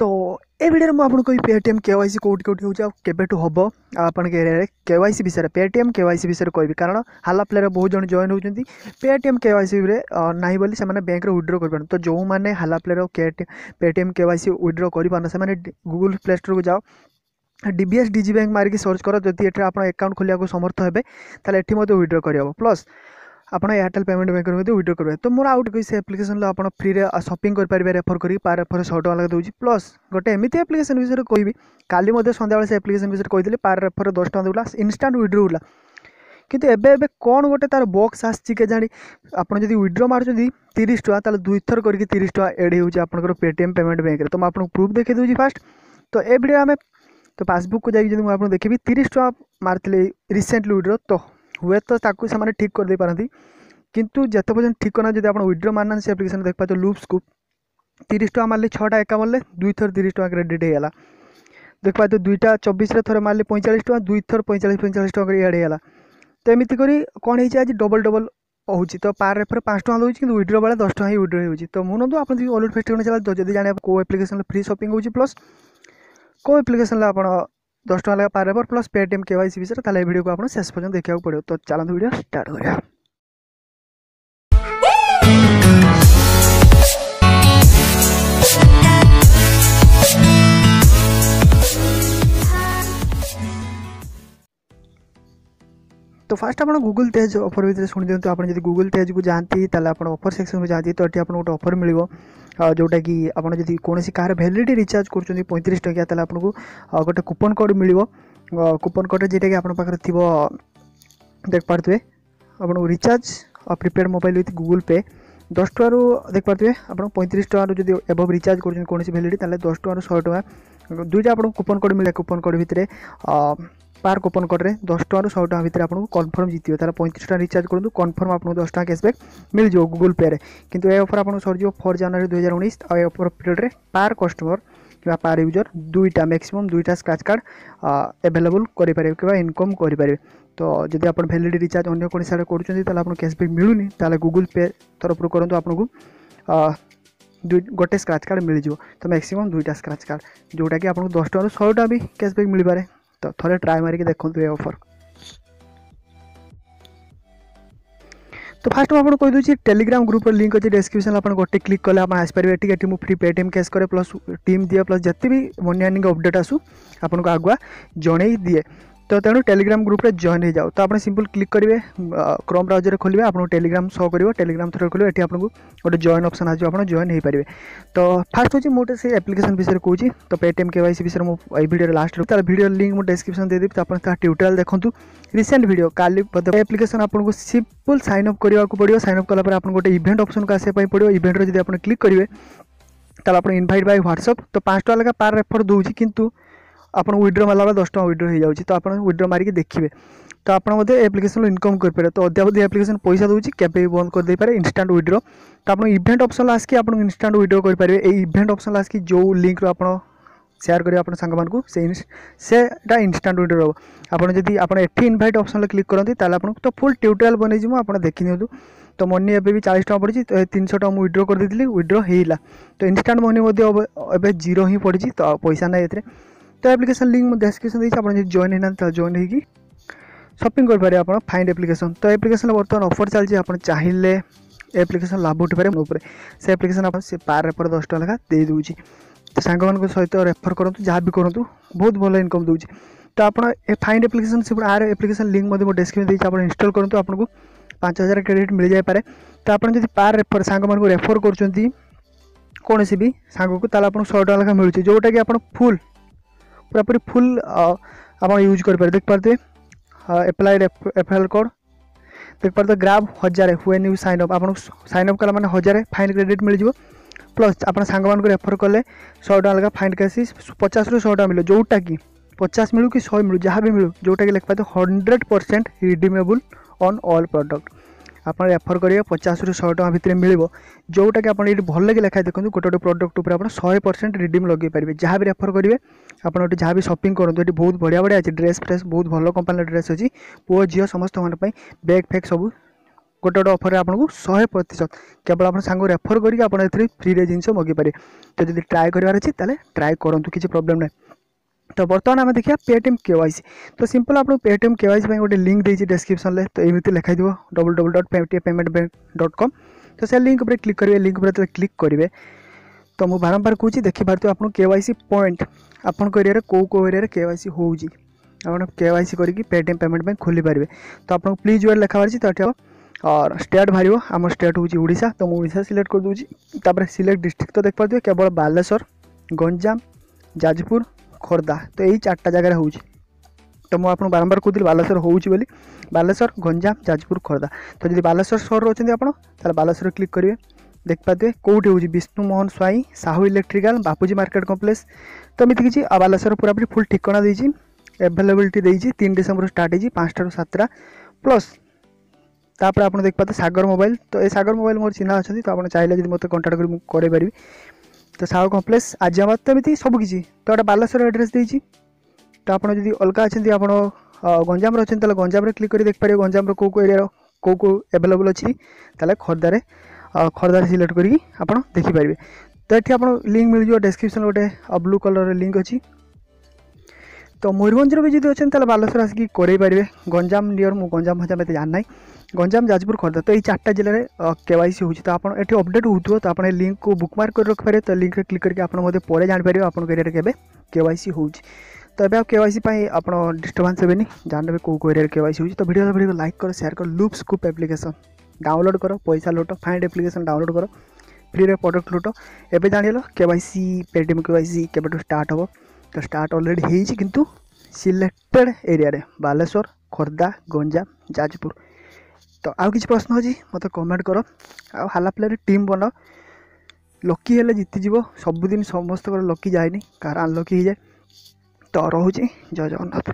तो ए वीडियो में आपको पेटीएम केवाईसी कौटी कौटी हो केबेठू हम आपण एरिया केवाईसी विषय पेटीएम केवाईसी विषय कहबी कारण हाला प्लेयर बहुत जन जॉइन होती पेटीएम केवाईसी ना बोली से बैंक विड्रो कर तो जो मैंने हाला प्लेयर पेटीएम केवाईसी विड्रो कर गूगल प्ले स्टोर को जाओ डीबीएस डीजी बैंक मारिक सर्च कर जदि ये आप अकाउंट खोलिया समर्थ हे ताले विड्रो कर प्लस आप एयरटेल पेमेंट बैंक विड्रो करेंगे तो मोर आउट से एप्लिकेशन आप फ्री शॉपिंग करेंगे रेफर करी पार रेफर 100 टका लगे दूसरी प्लस गोटे एमती एप्लिकेशन विषय कहबी काली सन्ध्या से एप्लिकेशन विषय कही पार रेफर 10 टका दूला इनस्टांट विड्रो होगा किंतु एबे कौन गोटे तार बॉक्स आसी के जानी आप विड्रो मार्च 30 टका ताल 2 थर करके 30 टका एड हो पेटीएम पेमेंट बैंक तो आपको प्रूफ देखी दूसरी फास्ट तो ये वीडियो आम तो पासबुक को जाइए मुझे देखी 30 टका मार्ती रिसेंटली विड्रो तो हुए तो से ठीक कर दे पारती किंतु जिते पर्यटन ठीक करना जब आप विड्रो मारना से एप्लिकेशन देख पाते लूप्स को 30 टका मारे 6टा एका मारे 2 थर 30 टका क्रेडिट होगा देख पाते 2टा 24 थर मारे 45 टका 2 थर 45 टका एड होगा तो एमती करी कौन है आज डबल डबल हो तो पार रेफर 5 टका दूसरी कि विड्रो बेला 10 टका ही विड्रो हो तो मुझे आप ऑलरेडी फेस्ट करना चला जब जाने को एप्लिकेशन फ्री शॉपिंग हो प्लस को एप्लिकेशन आप 10 टका लगा पार रेफर प्लस पेटीएम केवाईसी विषय ताले वीडियो को आप शेष पर्यटन देखा पड़ो तो चलते वीडियो स्टार्ट करिया। तो फास्ट आप गूगल तेज ऑफर भितर शुणी दिखाँ आप गूगल तेज को जाती आप ऑफर सेक्शन को जाती तो ये आपको गोटे ऑफर मिल जोटा कि आपड़ जब कौन कार वैलिडिटी रिचार्ज कर 35 टका आपको गोटे कूपन कोड मिल कूपन कोड जेटा कि आप थी देख पारे आपको recharge prepaid mobile with Google पे 10 टकर देख पारे आप 35 टकर जब एबव रिचार्ज कर कौन वैलिडिटी 10 टकर 100 टका दुईटा आपको कूपन कोड मिले कूपन कोड भितर पार कूपन कोड रे 10 टकर 100 टका भितर आपको कन्फर्म जीतियो तार 35 टका रिचार्ज करूँ कन्फर्म आपको 10 टका कैशबैक मिल जाओ गूगल पे रे किंतु ए ऑफर आपको सर 4 जनवरी 2019 और ए ऑफर पीरियड रे पार कस्टमर कि पार यूजर 2टा मैक्सिमम 2टा स्क्रैच कार्ड अवेलेबल करें कि इनकम करें तो जब आप वैलिडिटी रिचार्ज अन्य कौन साइड कर कैशबैक मिलूनी ताले गूगल पे तरफ करूँ आपको गोटे स्क्रैच कार्ड मिल जाओ तो मैक्सिमम 2टा स्क्रैच कार्ड जोटा कि आपको 10 टकर 100 टका भी कैशबैक मिल पारे तो थोड़े ट्राए मारिक देखो ये ऑफर। तो फास्ट मुझे कही दूसरी टेलीग्राम ग्रुप लिंक अच्छे डिस्क्रिप्शन आप गोटे क्लिक कले आप आसपारे ये मुझे फ्री पेटीएम कैश करे प्लस टीम दिए प्लस जिते भी मनी अर्निंग अपडेट आसू आपको आगुआ जन दिए तो तेणु टेलीग्राम ग्रुप रे जॉइन हो जाओ तो आप सिंपल क्लिक करेंगे क्रोम ब्राउजर खोलिए आपको टेलीग्राम शो कर टेलीग्राम थ्रू खोलिए ये आपको गोटे जॉइन ऑप्शन आस आप जॉइन हो पारे तो फास्ट हूँ मुझे से एप्लिकेशन विषय कहूँ तो पेटीएम केवाईसी विषय मुझे वीडियो लास्ट तार वीडियो लिंक मुझे डिस्क्रिप्शन दे देवी आप ट्यूटोरियल देखूँ रिसेंट वीडियो काली एप्लिकेशन आपको सिंपल साइन अप करने को पड़ो साइन अप कलापर आप गोटे इवेंट ऑप्शन को आसापी पड़ो इवेंट जब आप क्लिक करेंगे तब आप इनभाइट बाय व्हाट्सएप तो 5 टका लगा पार रेफर दूसरी किंतु आपन विड्रो मारला 10 टका विड्रो हो जाऊँगी तो आप विड्रो मारिक देखिए तो आप एप्लिकेशन इनकम करेंगे तो अद्यावधि एप्लिकेशन पैसा दूसरी केवे बंद कर दे पारे इंस्टांट विड्रो तो आप इवेंट ऑप्शन आसिक आप इंस्टांट विड्रो करेंगे ये इवेंट ऑप्शन आसिक जो लिंक आप शेयर करेंगे आप सांग मानू सेटा इंस्टांट विड्रो हम आपड़ जब आप इनभाइट ऑप्शन क्लिक करते आपको तो फुल ट्यूटोरियल बनई आप देखी नि तो मनी एबे भी 40 टका पड़ी तो 300 टका मुझे विड्रो कर देती विड्रो होगा तो इंस्टांट मनी ए 0 ही पड़ी तो पैसा ना ये तो एप्लिकेशन लिंक डिस्क्रिप्शन देखिए आप जॉइन होना जॉइन होगी शॉपिंग करेंगे आप फाइंड एप्लिकेशन तो एप्लिकेशन बर्तमान ऑफर चलती आप चाहिए एप्लिकेशन लाभ उठे पारे से एप्लिकेशन आप पार रेफर 10 टका लगा दे दूँगी तो सांग मान सहित रेफर करूँ जहाँ भी करूँ बहुत भल इनकम दूसरी तो आप फाइंड एप्लिकेशन से आर एप्लिकेशन लिंक मैं डिस्क्रिप्शन देखिए आप इंस्टॉल करूँ आपको 5000 क्रेडिट मिल जाए तो आप पार रेफर सांग मान रेफर कर कौन भी सांग को ताल 100 टका लगा मिलूँ जोटा कि आप फुल पूरापूरी फुल आप यूज करें देख पारे एप्लाइड एफएल कोड देख पारे ग्राब 1000 व्हेन यू साइन अप आप साइन अप कला 1000 फाइन क्रेडिट मिल जाए प्लस आप सांग मान रेफर कले 100 टका लगा फाइन कैसी 50 रू 100 टका मिले जोटा कि 50 मिलू कि 100 मिलू जहाँ भी मिलू जोटा कि लिख पाते 100% रिडीमेबल ऑन ऑल प्रोडक्ट आप रेफर करेंगे 50 रू 100 टका भितर मिल जोटा कि आप भल लगे लिखाई देखो गोटे गोटे प्रोडक्ट उपर आप 100% रिडीम लगे पारे जहाँ भी रेफर करेंगे आप जहाँ भी शॉपिंग करूँ ये बहुत बढ़िया बढ़िया अच्छे ड्रेस फ्रेस बहुत भल कंपानी ड्रेस अच्छी पुओ झील समस्त बैग फैग सब गोटे गोटे ऑफर आपको 100% केवल आप सांग रेफर करके आप फ्री जिन मगे पारे। तो जब ट्राए करार अच्छी ताले ट्राए करूँ, किसी प्रॉब्लम ना। तो बर्तमान आम देखिए पेटीएम केवाईसी। तो सिंपल आपको पेटीएम केवाईसी गोटे लिंक देती डिस्क्रिप्शन में। तो एमती लिखाई www.paytmpayments.com। तो से लिंक पर क्लिक करेंगे। लिंक पर क्लिक करेंगे तो मुझे बारंबार कहूँ देखिपे आप केवाईसी पॉइंट आपन एरिया कौ एरिया केवाईसी होउजी आप केवाईसी करके पेटीएम पेमेंट बैंक खोली पारे। तो आपको प्लीज वेट लिखा बाहर तो और स्टेट बाहर आम स्टेट हूँ ओडिशा। तो मुझे ओडिशा सिलेक्ट कर दूँगी। तापर सिलेक्ट डिस्ट्रिक्ट तो देख पारे केवल बालेश्वर, गंजाम, जाजपुर, खोर्धा। तो यही 4टा जगह हो। तो मुझे बारंबार कहूँ बालेश्वर होउची बोली, बालेश्वर, गंजाम, जाजपुर, खोर्धा। तो जब बालेश्वर सहर रोचे आप बालेश्वर क्लिक करेंगे। देख पाते कौटी हूँ विष्णु मोहन स्वाई, साहू इलेक्ट्रिकल, बापूजी मार्केट कम्प्लेक्स। तो एमती किसी बालेश्वर पूरापूरी फुल ठिकाना देती एवेलेबिलिटी देती 3 डिसेम्बर स्टार्ट होगी 5टा ରୁ 7टा प्लस। तापर आप देख पाते सागर मोबाइल। तो ये सागर मोबाइल मोर चिन्हा अच्छा। तो आप चाहिए जब मत कंटाक्ट कर पारि। तो साहू कम्प्लेक्स आजियाबाद। तो एमती सबकि तो गोटे बालेश्वर एड्रेस देती। तो आप अलग अच्छा आप गंजाम अच्छे तो गंजाम क्लिक कर देख पारे गंजाम कौ एरिया कौ एवेलेबल अच्छी। खोर्धार खोर्धार सिलेक्ट करी आप देखिपारे। तो ये आप लिंक मिल जाए डिस्क्रिप्शन गोटे ब्लू कलर लिंक अच्छी। तो मयूरभंज भी जी अच्छे तो बालेश्वर आसिक करे पारे। गंजाम नियर मु गंजाम भाषा में जानना गंजाम, जाजपुर, खोर्धा। तो ये 4टा जिले में केवाईसी होती। तो आप ये अपडेट हो तो आप लिंक को बुकमार्क कर रखिपारे। तो लिंक क्लिक करके आप जापर आप एरिया के केवाईसी हो। तो ये केवाईसी आप डिस्टर्बांस हे जानते कौ एरिया केवाईसी हो। तो वीडियो लाइक कर, शेयर कर। लूप स्कूप एप्लिकेशन डाउनलोड कर, पैसा लुट, फाइंड एप्लिकेशन डाउनलोड कर, फ्री रे प्रोडक्ट लुट। एवं जान केवाईसी पेटीएम केवाईसी केबे स्टार्ट हम। तो स्टार्ट अलरेडी होती किंतु सिलेक्टेड एरिया रे बालेश्वर, खोर्धा, गंजाम, जाजपुर। तो आउ किसी प्रश्न अच्छी मत कमेंट कर। हाला प्ले टीम बनाओ। लकी हेले जीतीज सबुदिन समस्त लकी जाए कार अनलकी हो जाए। तो रोचे जय जगन्नाथ।